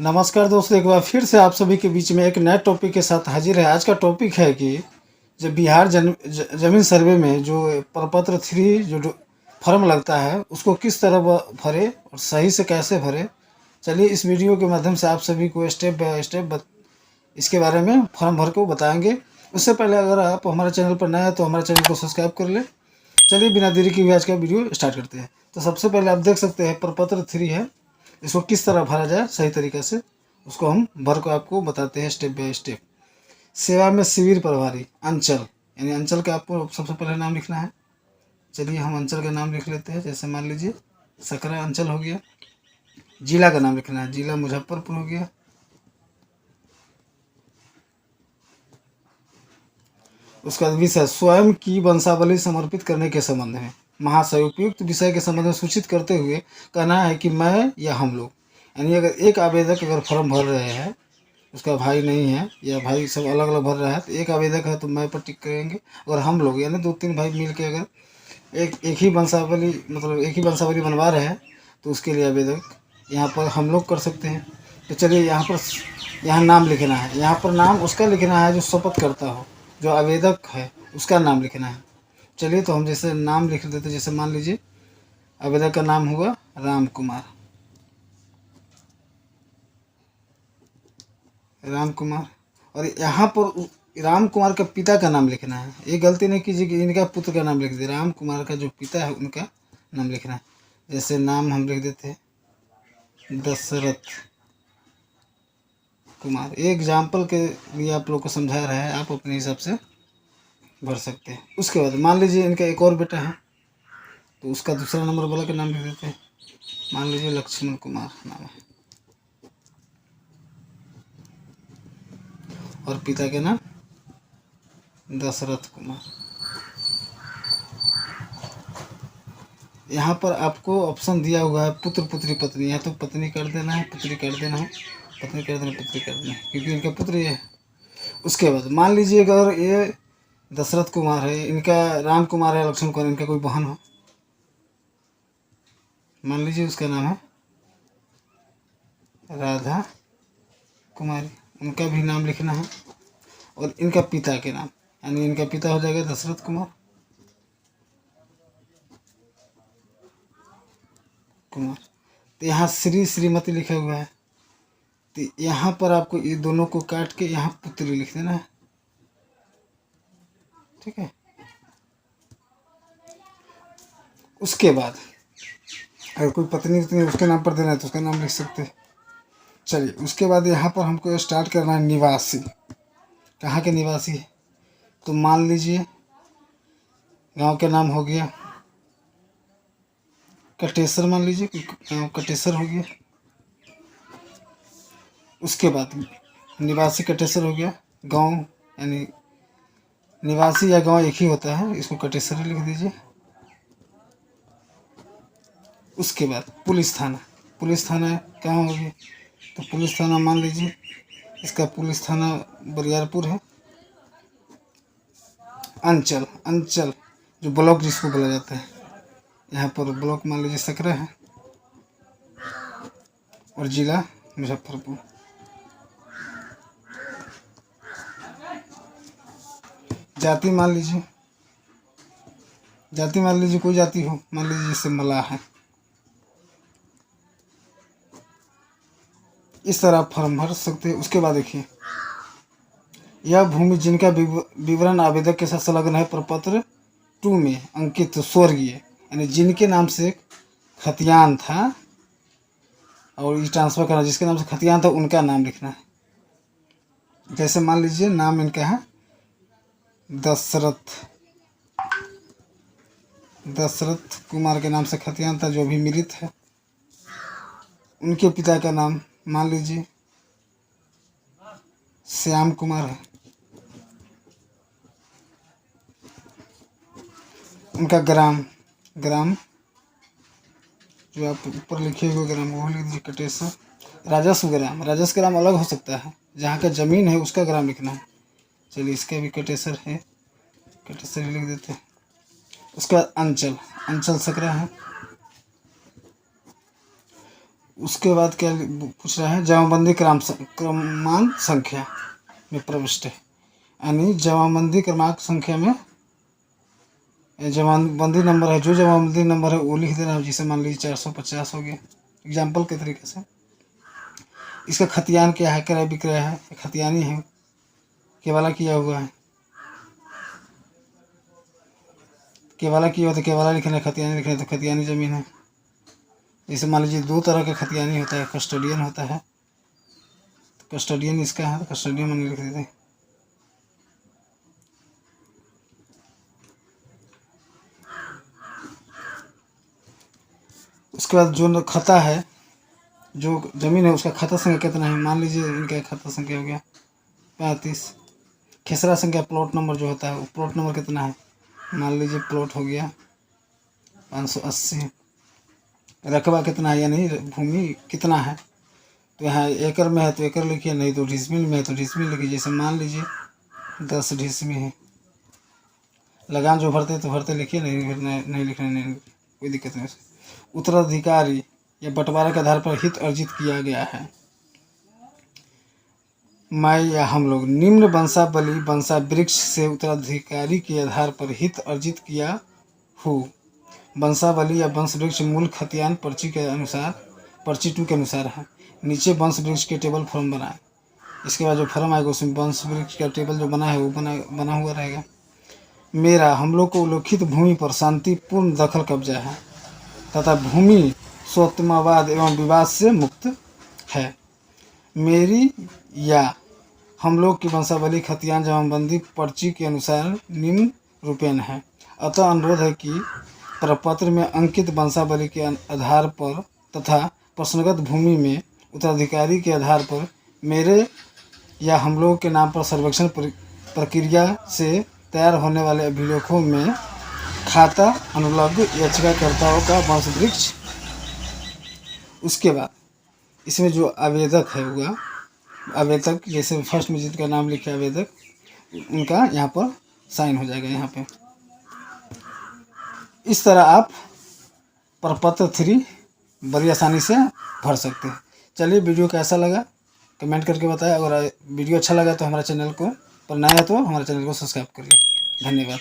नमस्कार दोस्तों, एक बार फिर से आप सभी के बीच में एक नए टॉपिक के साथ हाजिर है। आज का टॉपिक है कि जब बिहार जमीन सर्वे में जो प्रपत्र 3 जो फॉर्म लगता है उसको किस तरह भरे और सही से कैसे भरे। चलिए इस वीडियो के माध्यम से आप सभी को स्टेप बाय स्टेप इसके बारे में फॉर्म भर को बताएंगे। उससे पहले अगर आप हमारे चैनल पर नए हैं तो हमारे चैनल को सब्सक्राइब कर लें। चलिए बिना देरी की हुई आज का वीडियो स्टार्ट करते हैं। तो सबसे पहले आप देख सकते हैं प्रपत्र 3 है, इसको किस तरह भरा जाए सही तरीके से उसको हम भर को आपको बताते हैं स्टेप बाय स्टेप। सेवा में शिविर प्रभारी अंचल, यानी अंचल का आपको सबसे पहले नाम लिखना है। चलिए हम अंचल का नाम लिख लेते हैं। जैसे मान लीजिए सकरा अंचल हो गया। जिला का नाम लिखना है, जिला मुजफ्फरपुर हो गया। उसका विषय स्वयं की वंशावली समर्पित करने के संबंध में महाशय उपयुक्त विषय के संबंध में सूचित करते हुए कहना है कि मैं या हम लोग, यानी अगर एक आवेदक अगर फॉर्म भर रहे हैं, उसका भाई नहीं है या भाई सब अलग अलग भर रहा है, तो एक आवेदक है तो मैं पर टिक करेंगे। और हम लोग यानी 2-3 भाई मिल के अगर एक ही वंशावली मतलब एक ही वंशावली बनवा रहे हैं तो उसके लिए आवेदक यहाँ पर हम लोग कर सकते हैं। तो चलिए यहाँ नाम लिखना है। यहाँ पर नाम उसका लिखना है जो शपथ करता हो, जो आवेदक है उसका नाम लिखना है। चलिए तो हम जैसे नाम लिख देते, जैसे मान लीजिए आवेदक का नाम हुआ राम कुमार। राम कुमार, और यहाँ पर राम कुमार का पिता का नाम लिखना है। ये गलती नहीं कीजिए कि इनका पुत्र का नाम लिख दिए, राम कुमार का जो पिता है उनका नाम लिखना है। जैसे नाम हम लिख देते हैं दशरथ कुमार। एक एग्जाम्पल के लिए आप लोग को समझा रहा है, आप अपने हिसाब से भर सकते हैं। उसके बाद मान लीजिए इनका एक और बेटा है तो उसका दूसरा नंबर वाला का नाम लिख देते हैं। मान लीजिए लक्ष्मण कुमार नाम है और पिता के नाम दशरथ कुमार। यहाँ पर आपको ऑप्शन दिया हुआ है पुत्र पुत्री पत्नी, या तो पत्नी कर देना है, पुत्री कर देना है, पत्नी कर देना, पुत्री कर देना है, क्योंकि इनका पुत्र ये है। उसके बाद मान लीजिए अगर ये दशरथ कुमार है, इनका राम कुमार है, लक्ष्मण कुमार, इनका कोई बहन हो, मान लीजिए उसका नाम है राधा कुमारी, उनका भी नाम लिखना है। और इनका पिता के नाम, यानी इनका पिता हो जाएगा दशरथ कुमार कुमार। तो यहाँ श्री श्रीमती लिखा हुआ है, तो यहाँ पर आपको ये दोनों को काट के यहाँ पुत्री लिख देना है। ठीक है। उसके बाद अगर कोई पत्नी उतनी उसके नाम पर देना है तो उसका नाम लिख सकते हैं। चलिए उसके बाद यहाँ पर हमको स्टार्ट करना है निवासी। कहाँ के निवासी है, तो मान लीजिए गांव के नाम हो गया कटेसर, मान लीजिए गाँव कटेसर हो गया। उसके बाद निवासी कटेसर हो गया। गांव यानी निवासी या गांव एक ही होता है, इसको कटेसर ही लिख दीजिए। उसके बाद पुलिस थाना, पुलिस थाना कहाँ हो गया, तो पुलिस थाना मान लीजिए इसका पुलिस थाना बरियारपुर है। अंचल, अंचल जो ब्लॉक जिसको बोला जाता है, यहाँ पर ब्लॉक मान लीजिए सकरा है और जिला मुजफ्फरपुर। जाति मान लीजिए, जाति मान लीजिए कोई जाति हो, मान लीजिए जैसे मलाह है। इस तरह आप फॉर्म भर सकते हैं। उसके बाद देखिए यह भूमि जिनका विवरण आवेदक के साथ संलग्न है प्रपत्र 2 में अंकित स्वर्गीय, यानी जिनके नाम से खतियान था और ये ट्रांसफ़र करना, जिसके नाम से खतियान था उनका नाम लिखना है। जैसे मान लीजिए नाम इनका है दशरथ, दशरथ कुमार के नाम से खतियान था जो भी मृत है। उनके पिता का नाम मान लीजिए श्याम कुमार है। उनका ग्राम, ग्राम जो आप ऊपर लिखे हुए ग्राम वो लिख दीजिए कटेसर। राजस्व ग्राम, राजस्व ग्राम अलग हो सकता है, जहाँ का ज़मीन है उसका ग्राम लिखना है। चलिए इसका भी कटेसर है, कटेसर ही लिख देते हैं। उसके बाद अंचल, अंचल सकरा है। उसके बाद क्या पूछ रहा है, जमाबंदी क्रमांक संख्या में प्रविष्ट है, यानी जमाबंदी क्रमांक संख्या में जमाबंदी नंबर है, जो जमाबंदी नंबर है वो लिख देना है। जिसे मान लीजिए 450 हो गया, एग्जाम्पल के तरीके से। इसका खतियान क्या है, क्रय विक्रय है, खतियानी है, केवाला किया हुआ है, केवाला किया हुआ तो केवाला लिखना है, खतियानी लिखना है तो खतियानी जमीन है। जैसे मान लीजिए 2 तरह का खतियानी होता है, कस्टोडियन होता है, तो कस्टोडियन इसका है, तो कस्टोडियन मैंने लिख देते हैं। उसके बाद जो खता है, जो जमीन है उसका खाता संख्या कितना है, मान लीजिए इनका खाता संख्या हो गया 35। खेसरा संख्या प्लॉट नंबर जो होता है वो प्लॉट नंबर कितना है, मान लीजिए प्लॉट हो गया 580। रकबा कितना है, यानी भूमि कितना है, तो यहाँ एकड़ में है तो एकड़ लिखिए, नहीं तो डिसमिल में है तो डिसमिल लिखिए। जैसे मान लीजिए 10 डिसमिल है। लगान जो भरते तो भरते लिखिए, नहीं लिखना नहीं, कोई दिक्कत नहीं। उत्तराधिकारी या बंटवारा के आधार पर हित अर्जित किया गया है। मैं या हम लोग निम्न वंशावली वंशावृक्ष से उत्तराधिकारी के आधार पर हित अर्जित किया हूँ। वंशावली या वंशवृक्ष मूल खतियान पर्ची के अनुसार, पर्ची 2 के अनुसार है। नीचे वंशवृक्ष के टेबल फॉर्म बनाए। इसके बाद जो फॉर्म आएगा उसमें वंशवृक्ष का टेबल जो बना है वो बना हुआ रहेगा। मेरा हम लोग को उल्लिखित भूमि पर शांतिपूर्ण दखल कब्जा है तथा भूमि स्वत्ववाद एवं विवाद से मुक्त है। मेरी या हम लोग की वंशावली खतियान जमाबंदी पर्ची के अनुसार निम्न रूपेण है। अतः अनुरोध है कि प्रपत्र में अंकित वंशावली के आधार पर तथा प्रश्नगत भूमि में उत्तराधिकारी के आधार पर मेरे या हम लोग के नाम पर सर्वेक्षण प्रक्रिया से तैयार होने वाले अभिलेखों में खाता अनुलग्न याचिकाकर्ताओं का वंशवृक्ष। उसके बाद इसमें जो आवेदक है हुआ, आवेदक जैसे फर्स्ट में जिनका नाम लिखे आवेदक, उनका यहाँ पर साइन हो जाएगा यहाँ पे। इस तरह आप प्रपत्र 3 बड़ी आसानी से भर सकते हैं। चलिए, वीडियो कैसा लगा कमेंट करके बताएं। अगर वीडियो अच्छा लगा तो हमारे चैनल को, पर नया है तो हमारे चैनल को सब्सक्राइब करिए। धन्यवाद।